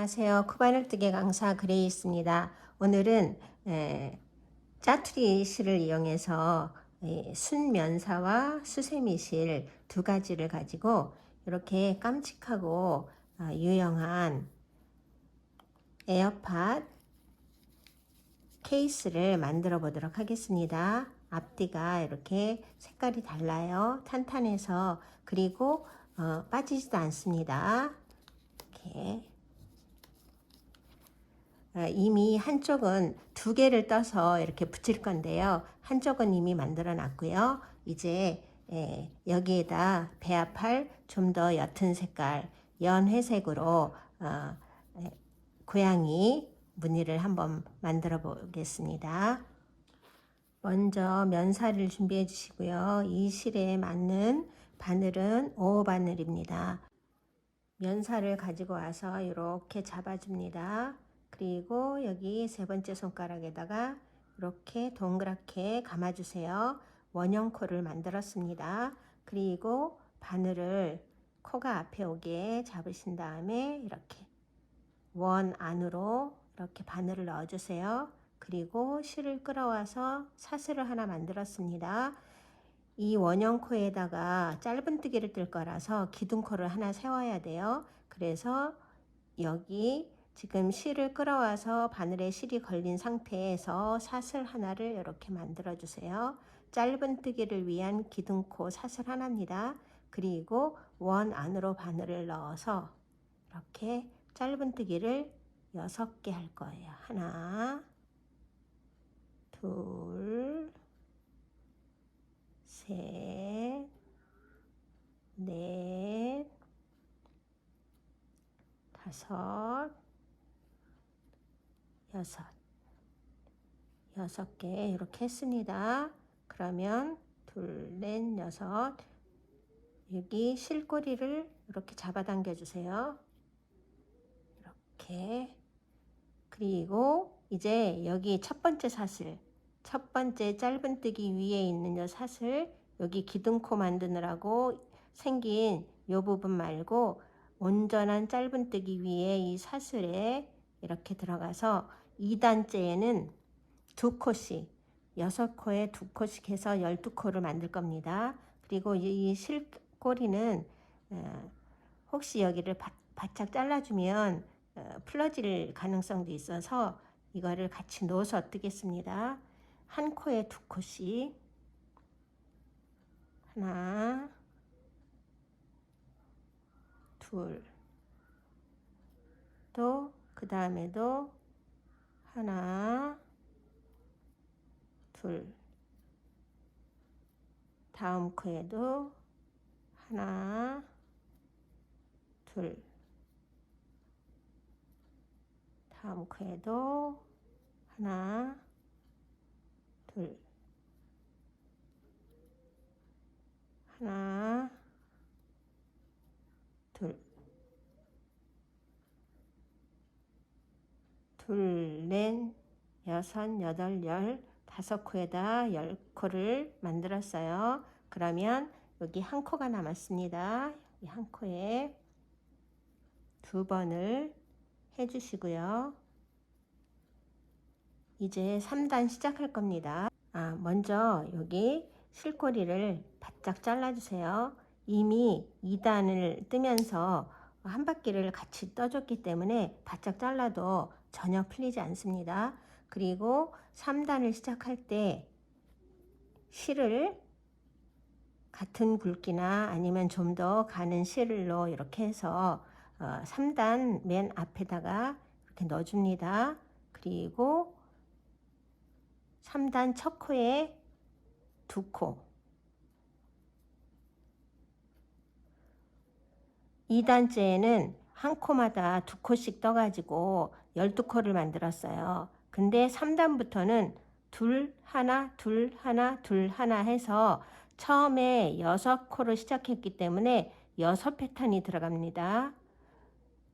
안녕하세요. 쿠바늘뜨기 강사 그레이스입니다. 오늘은 짜투리 실을 이용해서 순면사와 수세미 실 두 가지를 가지고 이렇게 깜찍하고 유용한 에어팟 케이스를 만들어 보도록 하겠습니다. 앞뒤가 이렇게 색깔이 달라요. 탄탄해서 그리고 빠지지도 않습니다. 이렇게 이미 한쪽은 두 개를 떠서 이렇게 붙일 건데요. 한쪽은 이미 만들어 놨고요. 이제 여기에다 배합할 좀 더 옅은 색깔 연회색으로 고양이 무늬를 한번 만들어 보겠습니다. 먼저 면사를 준비해 주시고요. 이 실에 맞는 바늘은 5호 바늘입니다. 면사를 가지고 와서 이렇게 잡아줍니다. 그리고 여기 세 번째 손가락에다가 이렇게 동그랗게 감아주세요. 원형 코를 만들었습니다. 그리고 바늘을 코가 앞에 오게 잡으신 다음에 이렇게 원 안으로 이렇게 바늘을 넣어주세요. 그리고 실을 끌어와서 사슬을 하나 만들었습니다. 이 원형 코에다가 짧은뜨기를 뜰 거라서 기둥코를 하나 세워야 돼요. 그래서 여기 지금 실을 끌어와서 바늘에 실이 걸린 상태에서 사슬 하나를 이렇게 만들어 주세요. 짧은뜨기를 위한 기둥코 사슬 하나입니다. 그리고 원 안으로 바늘을 넣어서 이렇게 짧은뜨기를 6개 할 거예요. 하나, 둘, 셋, 넷, 다섯, 여섯 개 이렇게 했습니다. 그러면 둘, 넷, 여섯 여기 실꼬리를 이렇게 잡아당겨 주세요. 이렇게. 그리고 이제 여기 첫 번째 사슬, 첫 번째 짧은뜨기 위에 있는 이 사슬, 여기 기둥코 만드느라고 생긴 이 부분 말고 온전한 짧은뜨기 위에 이 사슬에 이렇게 들어가서 2단째에는 2코씩 6코에 2코씩 해서 12코를 만들 겁니다. 그리고 이 실꼬리는 혹시 여기를 바짝 잘라주면 풀어질 가능성도 있어서 이거를 같이 넣어서 뜨겠습니다. 한 코에 2코씩 하나, 둘, 또 그 다음에도 하나, 둘, 다음 코에도 하나, 둘, 다음 코에도 하나, 둘, 하나, 둘, 둘, 넷, 여섯, 여덟, 열, 5코에다 10코를 만들었어요. 그러면 여기 한 코가 남았습니다. 이 한 코에 2번을 해주시고요. 이제 3단 시작할 겁니다. 먼저 여기 실꼬리를 바짝 잘라주세요. 이미 2단을 뜨면서 한 바퀴를 같이 떠줬기 때문에 바짝 잘라도 전혀 풀리지 않습니다. 그리고 3단을 시작할 때 실을 같은 굵기나 아니면 좀 더 가는 실로 이렇게 해서 3단 맨 앞에다가 이렇게 넣어줍니다. 그리고 3단 첫 코에 2코, 2단째에는 한 코마다 2코씩 떠가지고 12코를 만들었어요. 근데 3단부터는 둘, 하나, 둘, 하나, 둘, 하나 해서 처음에 6코로 시작했기 때문에 6패턴이 들어갑니다.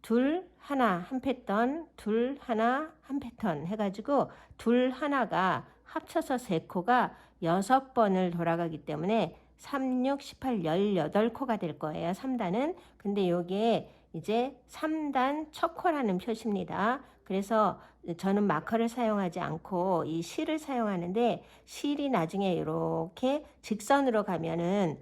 둘, 하나, 한 패턴, 둘, 하나, 한 패턴 해가지고 둘, 하나가 합쳐서 3코가 6번을 돌아가기 때문에 3, 6, 18, 18코가 될 거예요. 3단은. 근데 요게 이제 3단 척호라는 표시입니다. 그래서 저는 마커를 사용하지 않고 이 실을 사용하는데, 실이 나중에 이렇게 직선으로 가면은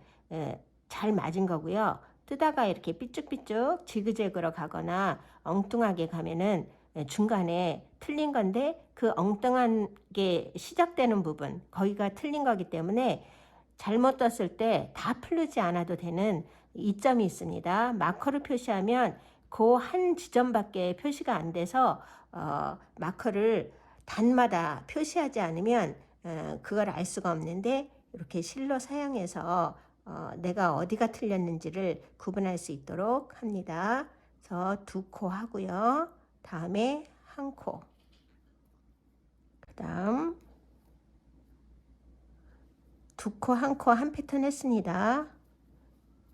잘 맞은 거고요. 뜨다가 이렇게 삐쭉삐쭉 지그재그로 가거나 엉뚱하게 가면은 중간에 틀린 건데, 그 엉뚱한 게 시작되는 부분, 거기가 틀린 거기 때문에 잘못 떴을 때 다 풀르지 않아도 되는 이점이 있습니다. 마커로 표시하면 그 한 지점밖에 표시가 안 돼서 마커를 단마다 표시하지 않으면 그걸 알 수가 없는데, 이렇게 실로 사용해서 내가 어디가 틀렸는지를 구분할 수 있도록 합니다. 그래서 2코 하고요. 다음에 1코. 그 다음 2코, 1코 한 패턴 했습니다.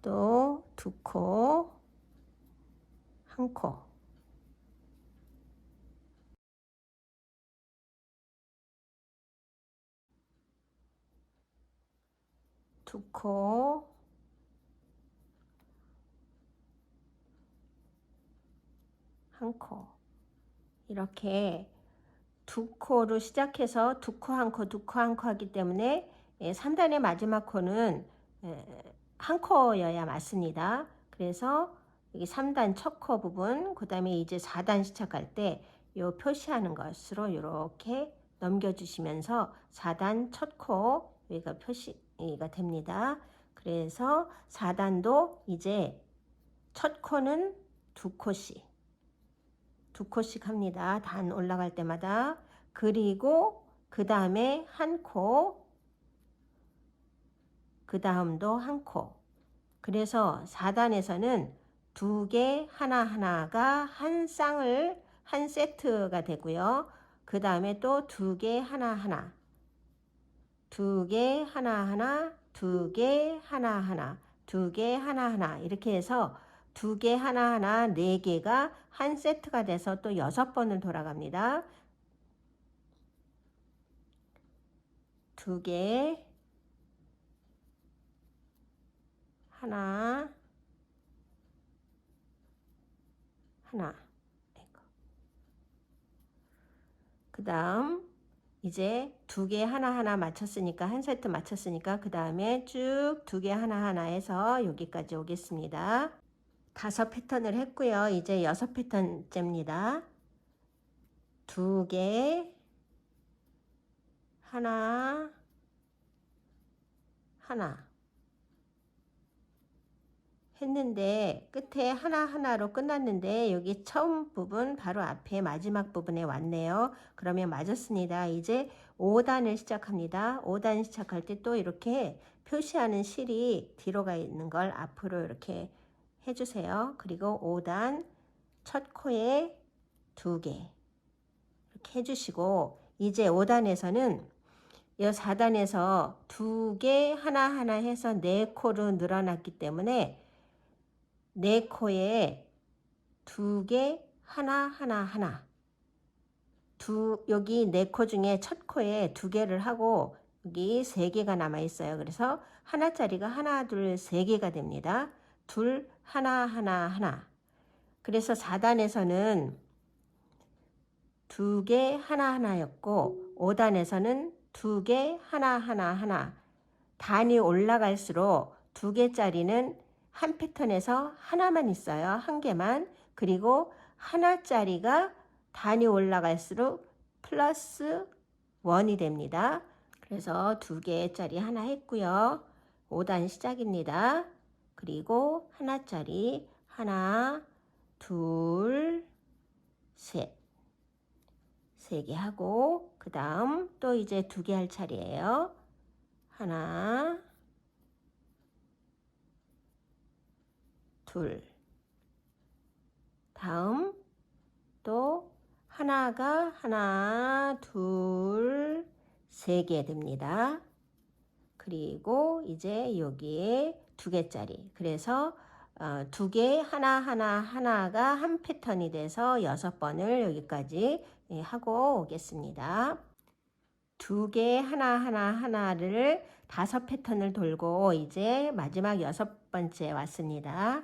또 2코, 1코. 두 코, 한 코. 이렇게 2코로 시작해서 2코, 1코, 2코, 1코 하기 때문에 3단의 마지막 코는 1코여야 맞습니다. 그래서 여기 3단 첫 코 부분, 그 다음에 이제 4단 시작할 때 요 표시하는 것으로 이렇게 넘겨주시면서 4단 첫 코 여기가 표시가 됩니다. 그래서 4단도 이제 첫 코는 2코씩, 2코씩 합니다. 단 올라갈 때마다. 그리고 그 다음에 1코, 그 다음도 1코. 그래서 4단에서는 2개 하나하나가 한 쌍을, 한 세트가 되고요. 그 다음에 또 2개 하나하나, 2개 하나하나, 2개 하나하나, 2개 하나하나, 이렇게 해서 2개 하나하나 4개가 한 세트가 돼서 또 6번을 돌아갑니다. 2개 하나 하나. 그 다음 이제 2개 하나하나 맞췄으니까, 한 세트 맞췄으니까 그 다음에 쭉 2개 하나하나 해서 여기까지 오겠습니다. 5 패턴을 했고요. 이제 6 패턴째입니다. 2개 하나 하나 했는데 끝에 하나하나로 끝났는데, 여기 처음 부분 바로 앞에 마지막 부분에 왔네요. 그러면 맞았습니다. 이제 5단을 시작합니다. 5단 시작할 때 또 이렇게 표시하는 실이 뒤로 가 있는 걸 앞으로 이렇게 해주세요. 그리고 5단 첫 코에 2개 이렇게 해주시고, 이제 5단에서는 이 4단에서 2개 하나하나 해서 4코로 늘어났기 때문에 4코에 2개 하나 여기 4코 중에 첫 코에 2개를 하고 여기 3개가 남아 있어요. 그래서 하나짜리가 하나, 둘, 3개가 됩니다. 둘, 하나. 그래서 4단에서는 2개 하나였고 5단에서는 2개 하나. 단이 올라갈수록 2개짜리는 한 패턴에서 하나만 있어요. 한 개만. 그리고 하나짜리가 단이 올라갈수록 플러스 1이 됩니다. 그래서 2개짜리 하나 했고요. 5단 시작입니다. 그리고 하나짜리 하나, 둘, 셋. 3개 하고, 그 다음 또 이제 2개 할 차례예요. 하나, 둘. 다음 또 하나가 하나, 둘, 3개 됩니다. 그리고 이제 여기에 2개짜리. 그래서 2개 하나가 한 패턴이 돼서 6번을 여기까지 하고 오겠습니다. 2개 하나를 5 패턴을 돌고 이제 마지막 6번째 왔습니다.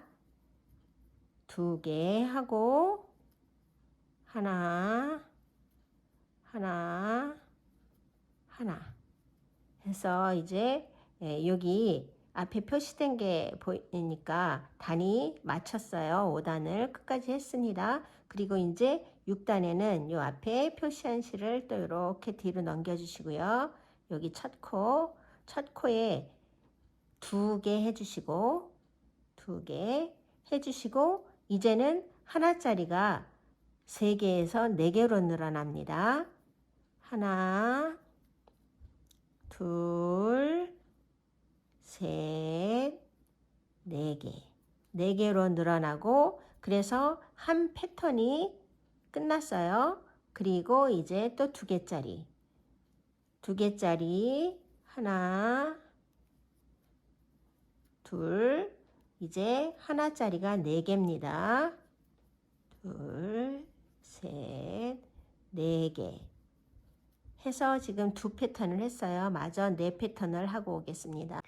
두 개 하고 하나, 하나, 하나 해서 이제 여기 앞에 표시된 게 보이니까 단위 맞췄어요. 5단을 끝까지 했습니다. 그리고 이제 6단에는 요 앞에 표시한 실을 또 이렇게 뒤로 넘겨 주시고요. 여기 첫 코에 두 개 해주시고 두 개 해주시고 이제는 하나짜리가 3개에서 4개로 늘어납니다. 하나, 둘, 셋, 4개. 4개로 늘어나고 그래서 한 패턴이 끝났어요. 그리고 이제 또 2개짜리. 2개짜리 하나, 둘, 이제 하나짜리가 4개입니다. 둘, 셋, 4개 해서 지금 2패턴을 했어요. 마저 4패턴을 하고 오겠습니다.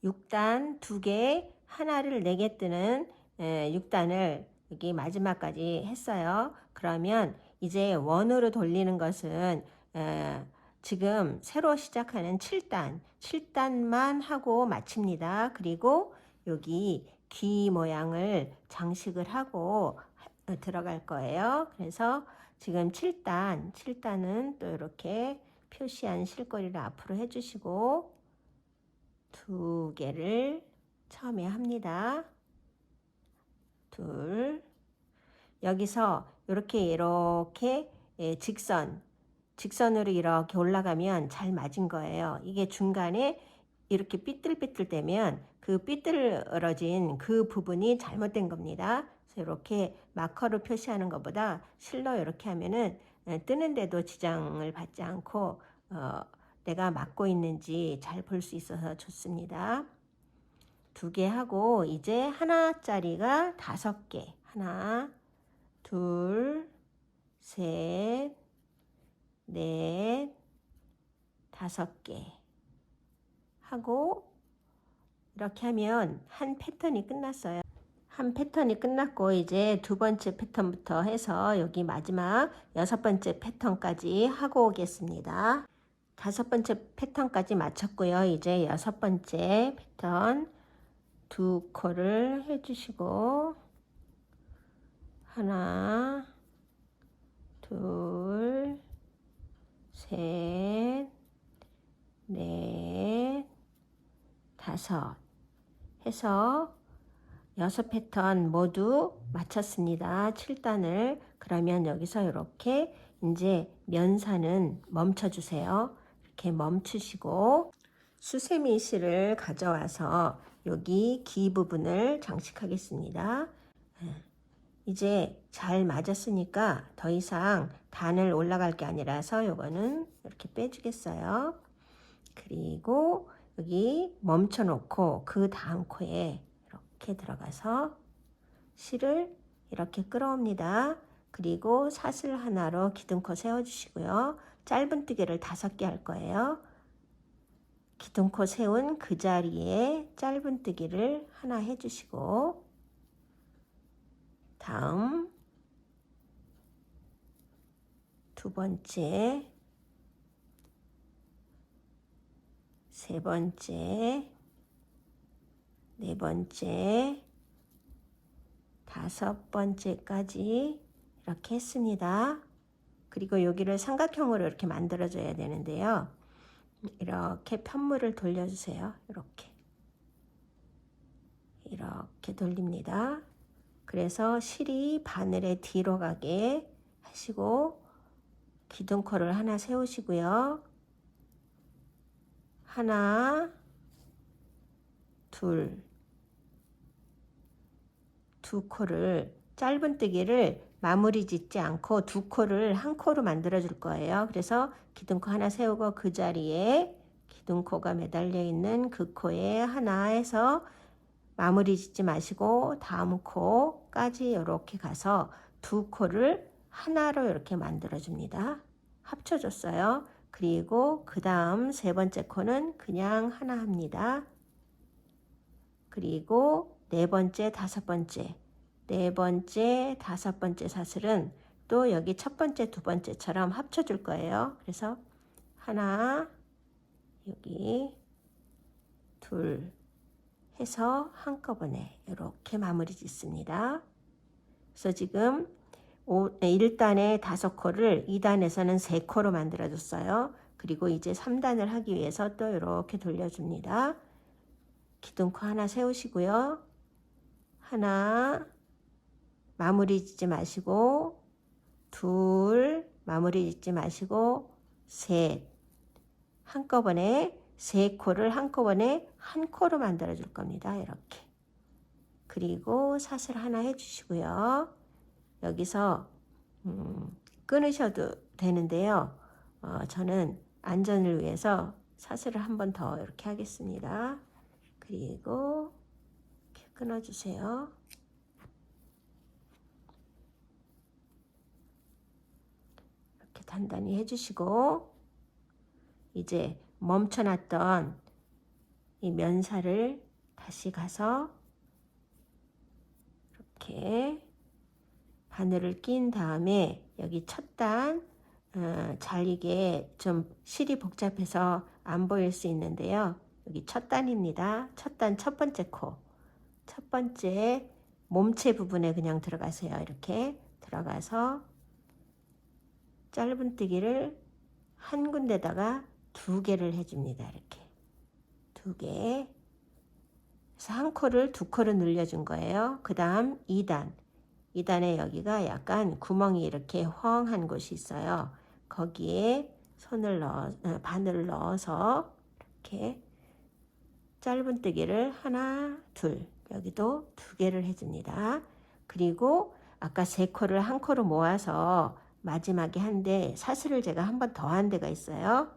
6단 2개, 하나를 4개 뜨는 6단을 여기 마지막까지 했어요. 그러면 이제 원으로 돌리는 것은 지금 새로 시작하는 7단만 하고 마칩니다. 그리고 여기 귀 모양을 장식을 하고 들어갈 거예요. 그래서 지금 7단은 또 이렇게 표시한 실거리를 앞으로 해주시고 2개를 처음에 합니다. 둘, 여기서 이렇게 직선으로 이렇게 올라가면 잘 맞은 거예요. 이게 중간에 이렇게 삐뚤삐뚤 되면 그 삐뚤어진 그 부분이 잘못된 겁니다. 그래서 이렇게 마커로 표시하는 것보다 실로 이렇게 하면은 뜨는데도 지장을 받지 않고 내가 맞고 있는지 잘 볼 수 있어서 좋습니다. 2개 하고 이제 하나짜리가 5개. 하나, 둘, 셋, 넷, 5개 하고 이렇게 하면 한 패턴이 끝났어요. 한 패턴이 끝났고 이제 2번째 패턴부터 해서 여기 마지막 6번째 패턴까지 하고 오겠습니다. 5번째 패턴까지 마쳤고요. 이제 6번째 패턴 2코를 해주시고 하나, 둘, 셋, 넷, 5 해서 6패턴 모두 마쳤습니다. 7단을. 그러면 여기서 이렇게 이제 면사는 멈춰주세요. 이렇게 멈추시고 수세미 실을 가져와서 여기 귀 부분을 장식하겠습니다. 이제 잘 맞았으니까 더 이상 단을 올라갈 게 아니라서 요거는 이렇게 빼주겠어요. 그리고 여기 멈춰 놓고 그 다음 코에 이렇게 들어가서 실을 이렇게 끌어옵니다. 그리고 사슬 하나로 기둥코 세워주시고요. 짧은뜨기를 5개 할 거예요. 기둥코 세운 그 자리에 짧은뜨기를 하나 해주시고 다음 2번째, 3번째, 4번째, 5번째까지 이렇게 했습니다. 그리고 여기를 삼각형으로 이렇게 만들어줘야 되는데요. 이렇게 편물을 돌려주세요. 이렇게 돌립니다. 그래서 실이 바늘의 뒤로 가게 하시고 기둥코를 하나 세우시고요. 하나, 둘, 2코를 짧은뜨기를 마무리 짓지 않고 2코를 한 코로 만들어 줄 거예요. 그래서 기둥코 하나 세우고 그 자리에 기둥코가 매달려 있는 그 코에 하나 해서 마무리 짓지 마시고 다음 코까지 이렇게 가서 2코를 하나로 이렇게 만들어 줍니다. 합쳐 줬어요. 그리고 그 다음 3번째 코는 그냥 하나 합니다. 그리고 4번째, 5번째 네 번째, 다섯 번째 사슬은 또 여기 첫 번째, 두 번째처럼 합쳐줄 거예요. 그래서 하나, 여기 둘 해서 한꺼번에 이렇게 마무리 짓습니다. 그래서 지금 1단에 5코를 2단에서는 3코로 만들어 줬어요. 그리고 이제 3단을 하기 위해서 또 이렇게 돌려줍니다. 기둥코 하나 세우시고요. 하나, 마무리 짓지 마시고, 둘, 마무리 짓지 마시고, 셋, 한꺼번에 3코를 한꺼번에 한 코로 만들어 줄 겁니다. 이렇게. 그리고 사슬 하나 해주시고요. 여기서 끊으셔도 되는데요. 저는 안전을 위해서 사슬을 한 번 더 이렇게 하겠습니다. 그리고 이렇게 끊어주세요. 이렇게 단단히 해주시고 이제 멈춰놨던 이 면사를 다시 가서 이렇게 바늘을 낀 다음에 여기 첫 단 잘 이게 좀 실이 복잡해서 안 보일 수 있는데요. 여기 첫 단입니다. 첫 단 첫 번째 코. 첫 번째 몸체 부분에 그냥 들어가세요. 이렇게 들어가서 짧은뜨기를 한 군데다가 2개를 해줍니다. 이렇게 2개. 그래서 한 코를 2코로 늘려준 거예요. 그 다음 2단. 2단에 여기가 약간 구멍이 이렇게 헝한 곳이 있어요. 거기에 바늘을 넣어서 이렇게 짧은뜨기를 하나, 둘, 여기도 2개를 해줍니다. 그리고 아까 3코를 한 코로 모아서 마지막에 한데 사슬을 제가 한 번 더 한 데가 있어요.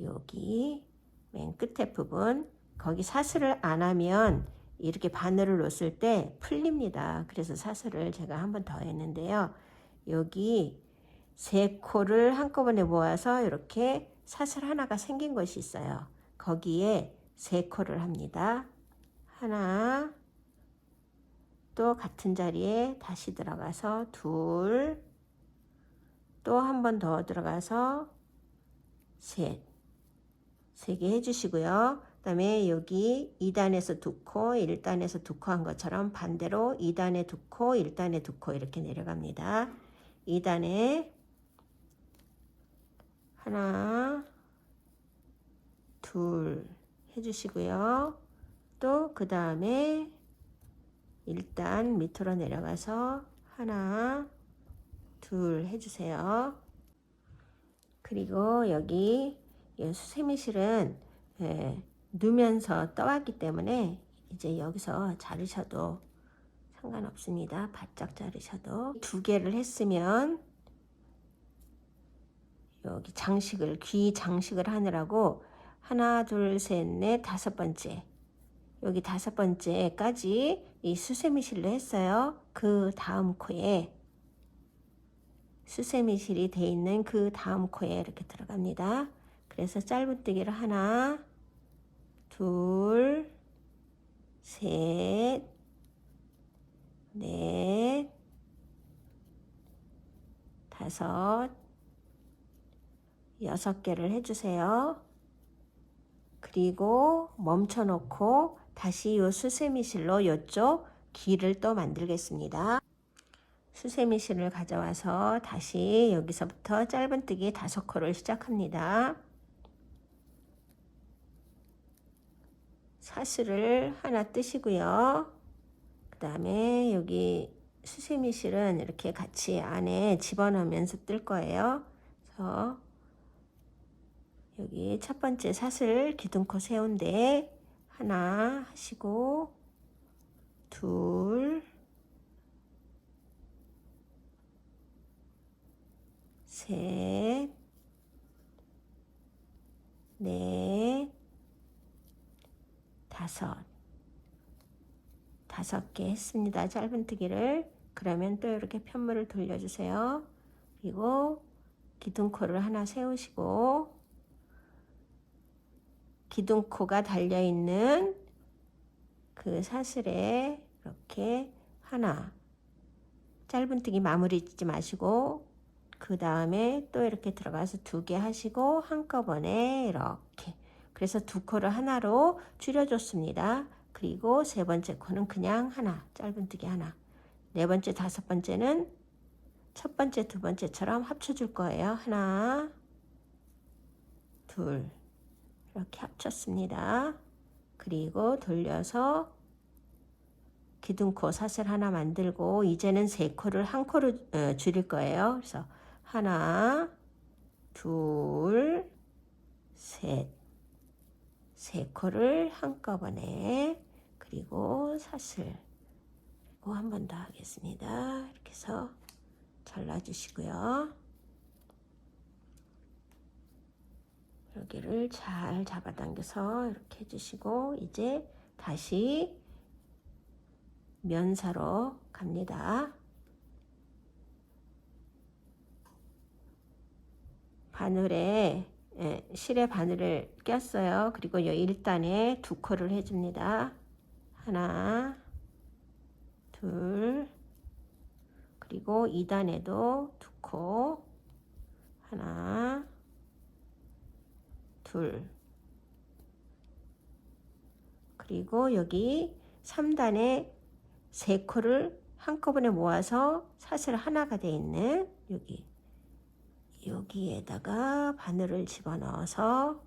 여기 맨 끝에 부분, 거기 사슬을 안 하면 이렇게 바늘을 놓았을 때 풀립니다. 그래서 사슬을 제가 한 번 더 했는데요. 여기 3코를 한꺼번에 모아서 이렇게 사슬 하나가 생긴 것이 있어요. 거기에 3코를 합니다. 하나, 또 같은 자리에 다시 들어가서 둘, 또 한 번 더 들어가서 셋, 3개 해주시고요. 그 다음에 여기 2단에서 2코, 1단에서 2코 한 것처럼 반대로 2단에 2코, 1단에 2코 이렇게 내려갑니다. 2단에 하나, 둘 해주시고요. 또 그 다음에 1단 밑으로 내려가서 하나, 둘 해주세요. 그리고 여기 수세미실은 누면서 떠왔기 때문에 이제 여기서 자르셔도 상관없습니다. 바짝 자르셔도. 2개를 했으면 여기 귀 장식을 하느라고 하나, 둘, 셋, 넷, 5번째, 여기 5번째까지 이 수세미실로 했어요. 그 다음 코에 수세미실이 돼 있는 그 다음 코에 이렇게 들어갑니다. 그래서 짧은뜨기를 하나, 둘, 셋, 넷, 5, 6개를 해주세요. 그리고 멈춰 놓고 다시 이 수세미실로 이쪽 귀를 또 만들겠습니다. 수세미실을 가져와서 다시 여기서부터 짧은뜨기 5코를 시작합니다. 사슬을 하나 뜨시고요. 그 다음에 여기 수세미실은 이렇게 같이 안에 집어넣으면서 뜰 거예요. 그래서 여기 첫 번째 사슬 기둥코 세운데 하나 하시고 둘, 셋, 넷, 5개 했습니다. 짧은뜨기를. 그러면 또 이렇게 편물을 돌려주세요. 그리고 기둥코를 하나 세우시고 기둥코가 달려있는 그 사슬에 이렇게 하나, 짧은뜨기 마무리 짓지 마시고 그 다음에 또 이렇게 들어가서 2개 하시고 한꺼번에 이렇게, 그래서 2코를 하나로 줄여줬습니다. 그리고 3번째 코는 그냥 하나, 짧은뜨기 하나, 4번째, 5번째는 첫 번째, 2번째처럼 합쳐줄 거예요. 하나, 둘, 이렇게 합쳤습니다. 그리고 돌려서 기둥코 사슬 하나 만들고 이제는 3코를 한 코로 줄일 거예요. 그래서 하나, 둘, 셋, 3코를 한꺼번에, 그리고 사슬, 그리고 한 번 더 하겠습니다. 이렇게 해서 잘라주시고요. 여기를 잘 잡아당겨서 이렇게 해주시고 이제 다시 면사로 갑니다. 바늘에 실에 바늘을 꼈어요. 그리고 이 1단에 2코를 해줍니다. 하나, 둘, 그리고 2단에도 2코, 하나, 둘, 그리고 여기 3단에 3코를 한꺼번에 모아서 사슬 하나가 되어 있는 여기에다가 바늘을 집어넣어서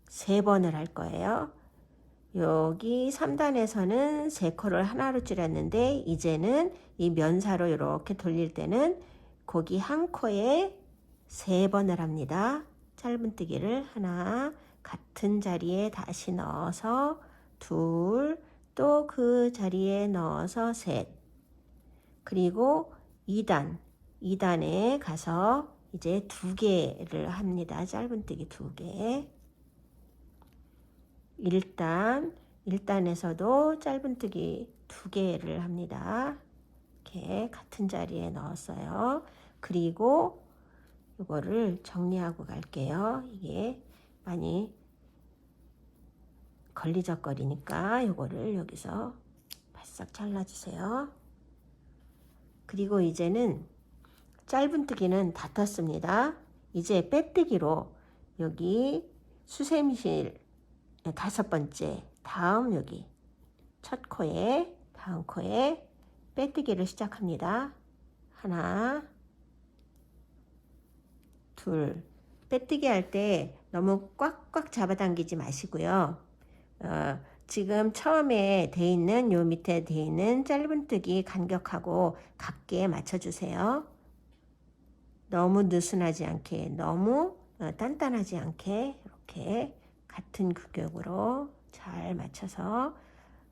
3번을 할 거예요. 여기 3단에서는 3코를 하나로 줄였는데 이제는 이 면사로 이렇게 돌릴 때는 거기 한 코에 3번을 합니다. 짧은뜨기를 하나, 같은 자리에 다시 넣어서 둘, 또 그 자리에 넣어서 셋, 그리고 2단에 가서 이제 2개를 합니다. 짧은뜨기 2개. 1단에서도 짧은뜨기 2개를 합니다. 이렇게 같은 자리에 넣었어요. 그리고 이거를 정리하고 갈게요. 이게 많이 걸리적거리니까 이거를 여기서 바싹 잘라주세요. 그리고 이제는 짧은뜨기는 다 떴습니다. 이제 빼뜨기로 여기 수세미실 5번째 다음 여기 첫 코에 다음 코에 빼뜨기를 시작합니다. 하나, 둘, 빼뜨기 할 때 너무 꽉꽉 잡아당기지 마시고요. 지금 처음에 돼 있는 요 밑에 돼 있는 짧은뜨기 간격하고 같게 맞춰주세요. 너무 느슨하지 않게, 너무 단단하지 않게 이렇게 같은 규격으로 잘 맞춰서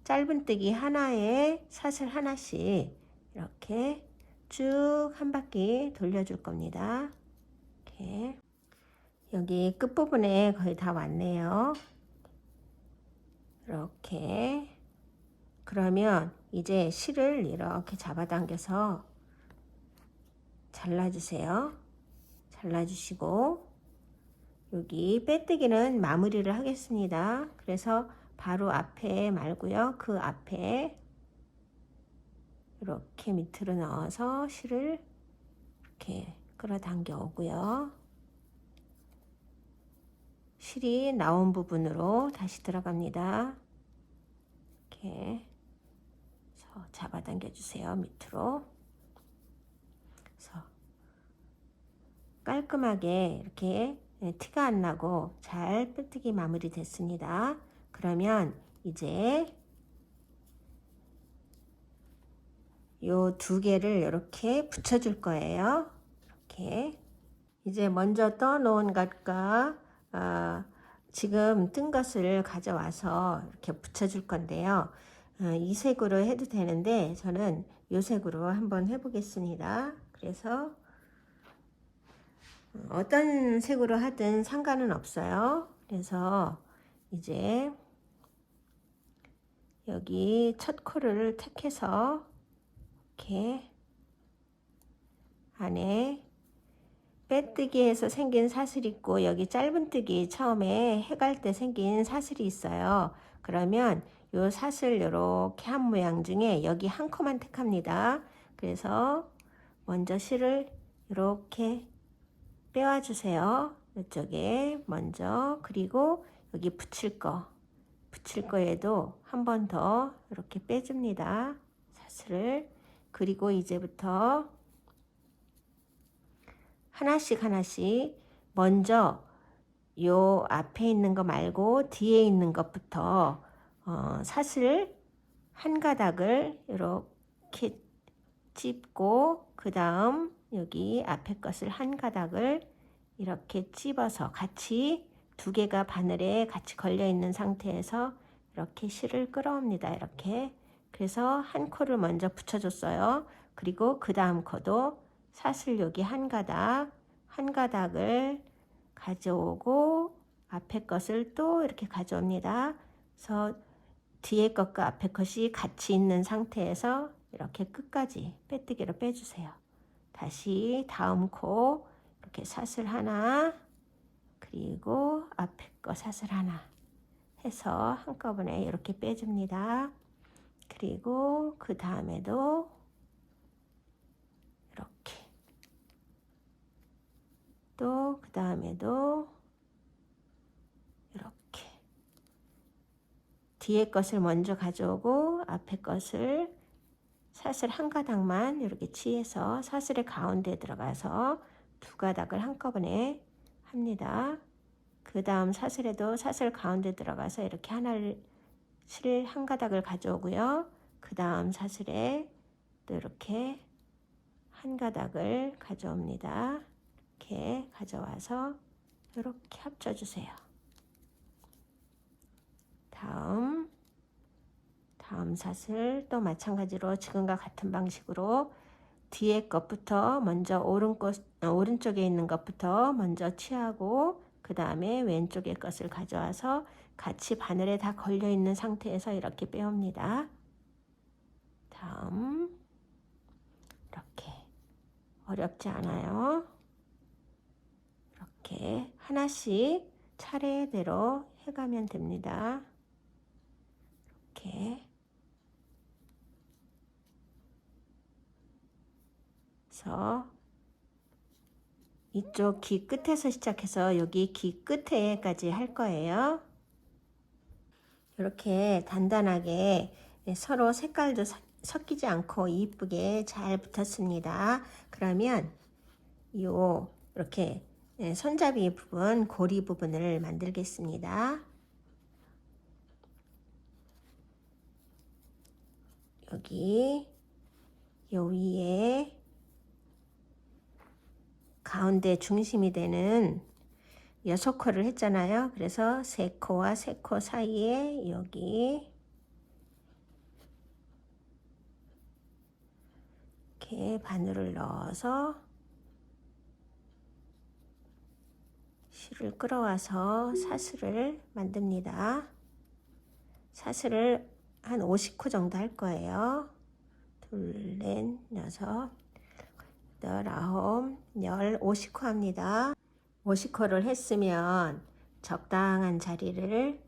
짧은뜨기 하나에 사슬 하나씩 이렇게 쭉 한 바퀴 돌려줄 겁니다. 이렇게 여기 끝부분에 거의 다 왔네요. 이렇게. 그러면 이제 실을 이렇게 잡아당겨서 잘라주세요. 잘라주시고 여기 빼뜨기는 마무리를 하겠습니다. 그래서 바로 앞에 말고요. 그 앞에 이렇게 밑으로 넣어서 실을 이렇게 끌어당겨 오고요. 실이 나온 부분으로 다시 들어갑니다. 이렇게 잡아당겨 주세요. 밑으로. 그래서 깔끔하게 이렇게 티가 안 나고 잘 빼뜨기 마무리 됐습니다. 그러면 이제 요 2개를 이렇게 붙여줄 거예요. 이렇게 이제 먼저 떠놓은 것과 지금 뜬 것을 가져와서 이렇게 붙여줄 건데요. 이 색으로 해도 되는데 저는 이 색으로 한번 해보겠습니다. 그래서 어떤 색으로 하든 상관은 없어요. 그래서 이제 여기 첫 코를 택해서 이렇게 안에 빼뜨기에서 생긴 사슬이 있고 여기 짧은뜨기 처음에 해갈 때 생긴 사슬이 있어요. 그러면 요 사슬 이렇게 한 모양 중에 여기 한 코만 택합니다. 그래서 먼저 실을 이렇게 빼와 주세요. 이쪽에 먼저. 그리고 여기 붙일 거에도 한 번 더 이렇게 빼줍니다. 사슬을. 그리고 이제부터 하나씩 먼저 요 앞에 있는 거 말고 뒤에 있는 것부터 사슬 한 가닥을 이렇게 찝고, 그 다음 여기 앞에 것을 한 가닥을 이렇게 찝어서 같이 두 개가 바늘에 같이 걸려 있는 상태에서 이렇게 실을 끌어옵니다. 이렇게. 그래서 한 코를 먼저 붙여줬어요. 그리고 그 다음 코도 사슬 여기 한 가닥을 가져오고 앞에 것을 또 이렇게 가져옵니다. 그래서 뒤에 것과 앞에 것이 같이 있는 상태에서 이렇게 끝까지 빼뜨기로 빼주세요. 다시 다음 코 이렇게 사슬 하나, 그리고 앞에 거 사슬 하나 해서 한꺼번에 이렇게 빼줍니다. 그리고 그 다음에도 이렇게, 또 그 다음에도 이렇게 뒤에 것을 먼저 가져오고 앞에 것을 사슬 한 가닥만 이렇게 취해서 사슬의 가운데에 들어가서 두 가닥을 한꺼번에 합니다. 그 다음 사슬에도 사슬 가운데 들어가서 이렇게 실 한 가닥을 가져오고요. 그 다음 사슬에 또 이렇게 한 가닥을 가져옵니다. 이렇게 가져와서 이렇게 합쳐주세요. 다음 사슬 또 마찬가지로 지금과 같은 방식으로 뒤에 것부터 먼저 오른쪽에 있는 것부터 먼저 취하고, 그 다음에 왼쪽의 것을 가져와서 같이 바늘에 다 걸려 있는 상태에서 이렇게 빼옵니다. 다음 이렇게 어렵지 않아요. 이렇게 하나씩 차례대로 해가면 됩니다. 이렇게 그래서 이쪽 귀 끝에서 시작해서 여기 귀 끝에까지 할 거예요. 이렇게 단단하게 서로 색깔도 섞이지 않고 이쁘게 잘 붙었습니다. 그러면 이렇게 손잡이 부분, 고리 부분을 만들겠습니다. 여기 요 위에 가운데 중심이 되는 6코를 했잖아요. 그래서 3코와 3코 사이에 여기 이렇게 바늘을 넣어서 실을 끌어와서 사슬을 만듭니다. 사슬을 한 50코 정도 할 거예요. 둘, 넷, 여섯, 여덟, 아홉, 열, 50코 합니다. 50코를 했으면 적당한 자리를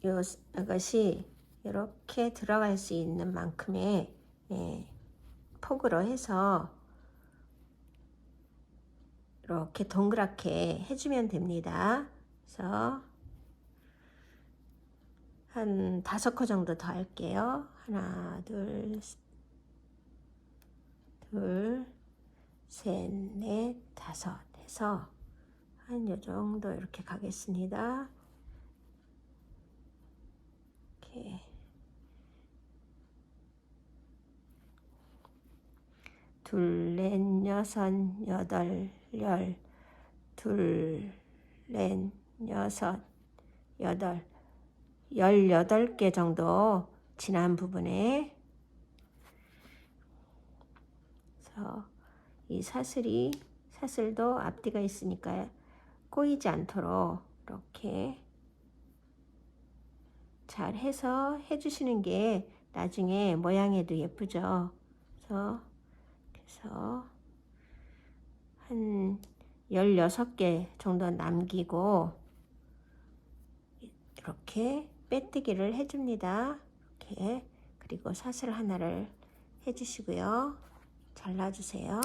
이것이 이렇게 들어갈 수 있는 만큼의 폭으로 해서 이렇게 동그랗게 해주면 됩니다. 그래서 한 5코 정도 더 할게요. 하나, 둘, 셋, 넷, 5 해서 한 요 정도 이렇게 가겠습니다. 이렇게 둘, 넷, 여섯, 여덟, 열, 둘, 넷, 여섯, 여덟, 18개 정도 지난 부분에, 그래서 이 사슬도 앞뒤가 있으니까 꼬이지 않도록 이렇게 잘 해서 해주시는 게 나중에 모양에도 예쁘죠. 그래서 한 16개 정도 남기고 이렇게 빼뜨기를 해줍니다. 이렇게. 그리고 사슬 하나를 해주시고요. 잘라주세요.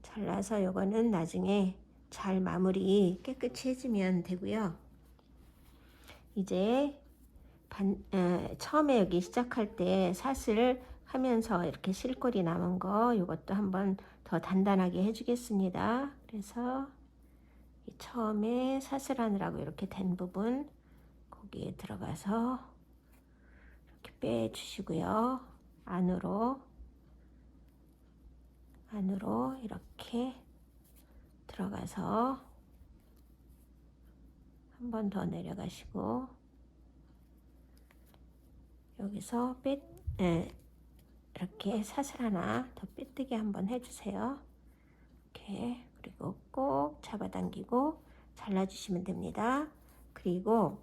잘라서 요거는 나중에 잘 마무리 깨끗이 해주면 되고요. 이제 처음에 여기 시작할 때 사슬 하면서 이렇게 실골이 남은 거 요것도 한번 더 단단하게 해주겠습니다. 그래서 처음에 사슬하느라고 이렇게 된 부분 거기에 들어가서 이렇게 빼주시고요. 안으로 이렇게 들어가서 한 번 더 내려가시고 여기서 이렇게 사슬 하나 더 빼뜨기 한번 해주세요. 이렇게. 그리고 꼭 잡아당기고 잘라주시면 됩니다. 그리고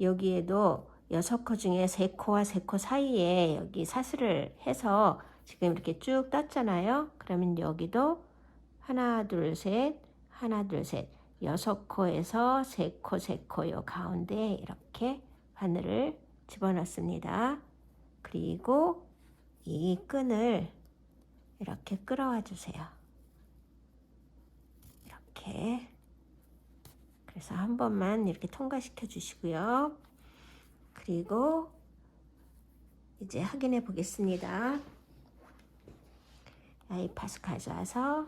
여기에도 6코 중에 3코와 3코 사이에 여기 사슬을 해서 지금 이렇게 쭉 떴잖아요. 그러면 여기도 하나 둘 셋 6코에서 3코 요 가운데 이렇게 바늘을 집어넣습니다. 그리고 이 끈을 이렇게 끌어와 주세요. 이렇게. 그래서 한 번만 이렇게 통과시켜 주시고요. 그리고 이제 확인해 보겠습니다. 아이팟을 가져와서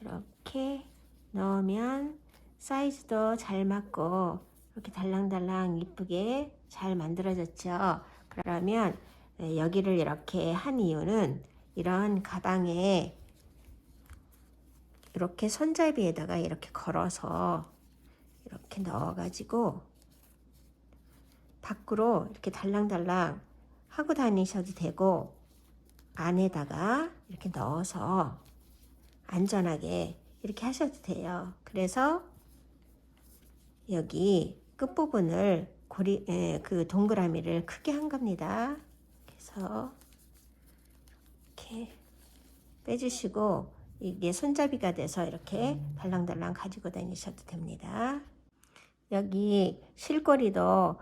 이렇게 넣으면 사이즈도 잘 맞고 이렇게 달랑달랑 이쁘게 잘 만들어졌죠. 그러면 여기를 이렇게 한 이유는 이런 가방에 이렇게 손잡이에다가 이렇게 걸어서 이렇게 넣어가지고 밖으로 이렇게 달랑달랑 하고 다니셔도 되고 안에다가 이렇게 넣어서 안전하게 이렇게 하셔도 돼요. 그래서 여기 끝부분을 그 동그라미를 크게 한 겁니다. 그래서 이렇게 빼주시고 이게 손잡이가 돼서 이렇게 달랑달랑 가지고 다니셔도 됩니다. 여기 실고리도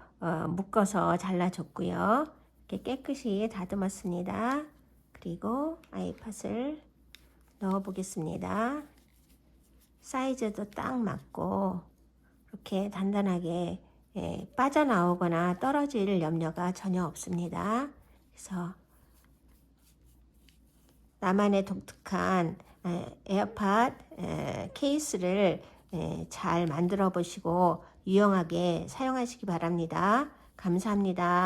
묶어서 잘라줬고요. 이렇게 깨끗이 다듬었습니다. 그리고 아이팟을 넣어 보겠습니다. 사이즈도 딱 맞고 이렇게 단단하게 빠져나오거나 떨어질 염려가 전혀 없습니다. 그래서 나만의 독특한 에어팟 케이스를 잘 만들어 보시고 유용하게 사용하시기 바랍니다. 감사합니다.